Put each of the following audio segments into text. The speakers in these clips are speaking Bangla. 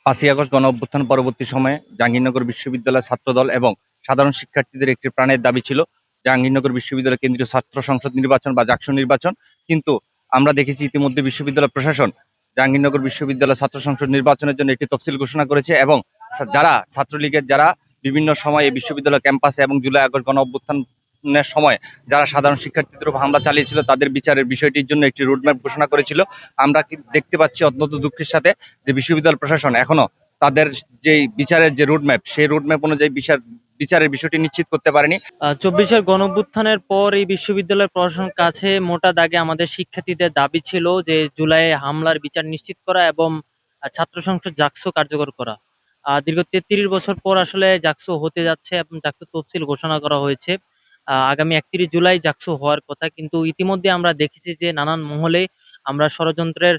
৫ই আগস্ট গণঅভ্যুত্থান পরবর্তী সময়ে জাহাঙ্গীরনগর বিশ্ববিদ্যালয়ের ছাত্রদল এবং সাধারণ শিক্ষার্থীদের একটি প্রাণের দাবি ছিল জাহাঙ্গীরনগর বিশ্ববিদ্যালয় কেন্দ্রীয় ছাত্র সংসদ নির্বাচন বা জাকসু নির্বাচন। কিন্তু আমরা দেখেছি ইতিমধ্যে বিশ্ববিদ্যালয় প্রশাসন জাহাঙ্গীরনগর বিশ্ববিদ্যালয় ছাত্র সংসদ নির্বাচনের জন্য একটি তফসিল ঘোষণা করেছে এবং যারা ছাত্রলীগের যারা বিভিন্ন সময়ে বিশ্ববিদ্যালয় ক্যাম্পাসে এবং জুলাই আগস্ট গণঅভ্যুত্থানের সময় যারা সাধারণ শিক্ষার্থীদের উপর হামলা চালিয়েছিল তাদের বিচারের বিষয়টির জন্য একটি রোডম্যাপ ঘোষণা করেছিল। আমরা কি দেখতে পাচ্ছি অত্যন্ত দুঃখের সাথে যে বিশ্ববিদ্যালয় প্রশাসন এখনো তাদের যে বিচারের যে রোডম্যাপ সেই রোডম্যাপ অনুযায়ী বিচারের বিষয়টি নিশ্চিত করতে পারেনি। ২৪-এর গণঅভ্যুত্থানের পর এই বিশ্ববিদ্যালয় প্রশাসনের কাছে মোটা দাগে আমাদের শিক্ষার্থীদের দাবি ছিল যে জুলাইয়ে হামলার বিচার নিশ্চিত করা এবং ছাত্র সংসদ জাকসু কার্যকর করা। দীর্ঘ ৩৩ বছর পর আসলে জাকসু হতে যাচ্ছে এবং জাকসু তফসিল ঘোষণা করা হয়েছে। আগামী ৩১ জুলাই জাকসু হওয়ার কথা, কিন্তু ইতিমধ্যে আমরা দেখেছি যে নানান মহলে আমরা ষড়যন্ত্রের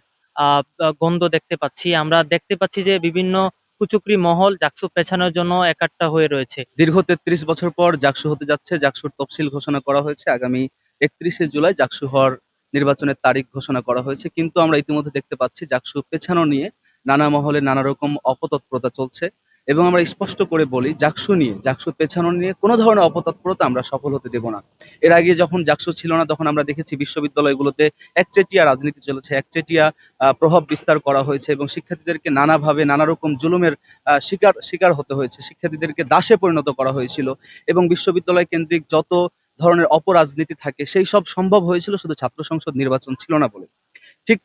গন্ধ দেখতে পাচ্ছি। আমরা দেখতে পাচ্ছি যে বিভিন্ন কুচক্রী মহল জাকসু পেছানোর জন্য একাট্টা হয়ে রয়েছে। দীর্ঘ ৩৩ বছর পর জাকসু হতে যাচ্ছে। জাকসুর তফসিল ঘোষণা করা হয়েছে। আগামী ৩১শে জুলাই জাকসু হওয়ার নির্বাচনের তারিখ ঘোষণা করা হয়েছে। কিন্তু আমরা ইতিমধ্যে দেখতে পাচ্ছি জাকসু পেছানো নিয়ে নানা মহলে নানা রকম অপতৎপরতা চলছে এবং আমরা স্পষ্ট করে বলি জাকসু পেছানো নিয়ে কোনো ধরনের অপতৎপরতা আমরা সফল হতে দেব না। এর আগে যখন জাকসু ছিল না তখন আমরা দেখেছি বিশ্ববিদ্যালয়গুলোতে একচেটিয়া রাজনীতি চলেছে, একচেটিয়া প্রভাব বিস্তার করা হয়েছে এবং শিক্ষার্থীদেরকে নানাভাবে নানা রকম জুলুমের শিকার হতে হয়েছে। শিক্ষার্থীদেরকে দাসে পরিণত করা হয়েছিল এবং বিশ্ববিদ্যালয় কেন্দ্রিক যত ধরনের অপরাজনীতি থাকে সেই সব সম্ভব হয়েছিল শুধু ছাত্র সংসদ নির্বাচন ছিল না বলে। ঠিক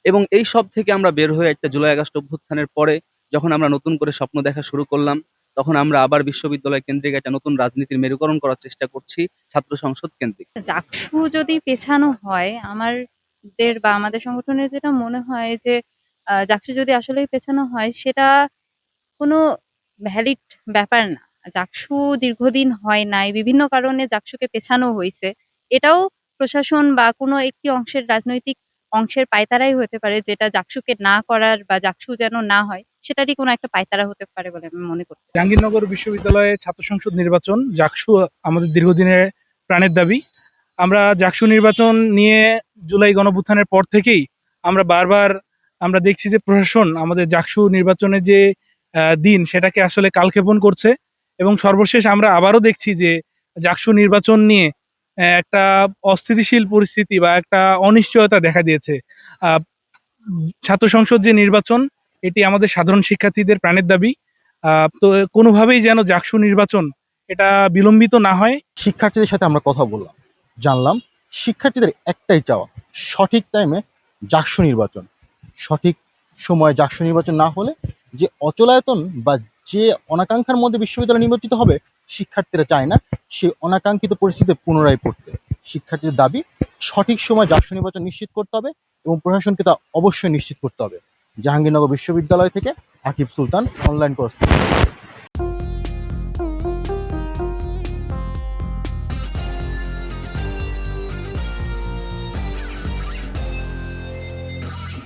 এবং এই সব থেকে আমরা বের হয়ে একটা জুলাই আগস্ট অভ্যুত্থানের পরে যখন আমরা নতুন করে স্বপ্ন দেখা শুরু করলাম, তখন আমরা আবার বিশ্ববিদ্যালয় কেন্দ্রিক একটা নতুন রাজনীতির মেরুকরণ করার চেষ্টা করছি ছাত্র সংসদ কেন্দ্রিক। জাকসু যদি পেছানো হয়, আমাদের বা আমাদের সংগঠনের যেটা মনে হয় যে জাকসু যদি আসলেই পেছানো হয় সেটা কোনো ভ্যালিড ব্যাপার না। জাকসু দীর্ঘদিন হয় নাই। বিভিন্ন কারণে জাকসুকে পেছানো হইছে। এটাও প্রশাসন বা কোনো একটি অংশের রাজনৈতিক অংশের পায়তারাই হতে পারে, যেটা জাকসুকে না করার বা জাকসু যেন না হয় সেটারই কোনো একটা পায়তারা হতে পারে বলে আমি মনে করি। জাহাঙ্গীরনগর বিশ্ববিদ্যালয়ে ছাত্র সংসদ নির্বাচন জাকসু আমাদের দীর্ঘদিনের প্রাণের দাবি। আমরা জাকসু নির্বাচন নিয়ে জুলাই গণঅভ্যুত্থানের পর থেকেই আমরা বারবার আমরা দেখছি যে প্রশাসন আমাদের জাকসু নির্বাচনের যে দিন সেটাকে আসলে কালক্ষেপণ করছে এবং সর্বশেষ আমরা আবারও দেখছি যে জাকসু নির্বাচন নিয়ে একটা অস্থিতিশীল পরিস্থিতি বা একটা অনিশ্চয়তা দেখা দিয়েছে। আহ, ছাত্র সংসদ যে নির্বাচন এটি আমাদের সাধারণ শিক্ষার্থীদের প্রাণের দাবি। তো কোনোভাবেই যেন জাকসু নির্বাচন এটা বিলম্বিত না হয়। শিক্ষার্থীদের সাথে আমরা কথা বললাম, জানলাম শিক্ষার্থীদের একটাই চাওয়া সঠিক টাইমে জাকসু নির্বাচন। সঠিক সময়ে জাকসু নির্বাচন না হলে যে অচলায়তন বা যে অনাকাঙ্ক্ষার মধ্যে বিশ্ববিদ্যালয় নির্বাচিত হবে শিক্ষার্থীরা চায় না সেই অনাকাঙ্ক্ষিত পরিস্থিতিতে পুনরায় পড়তে। শিক্ষার্থীদের দাবি সঠিক সময় জাকসু নির্বাচন নিশ্চিত করতে হবে এবং প্রশাসনকে তা অবশ্যই নিশ্চিত করতে হবে। জাহাঙ্গীরনগর বিশ্ববিদ্যালয় থেকে আকিব সুলতান, অনলাইন করেসপন্ডেন্ট।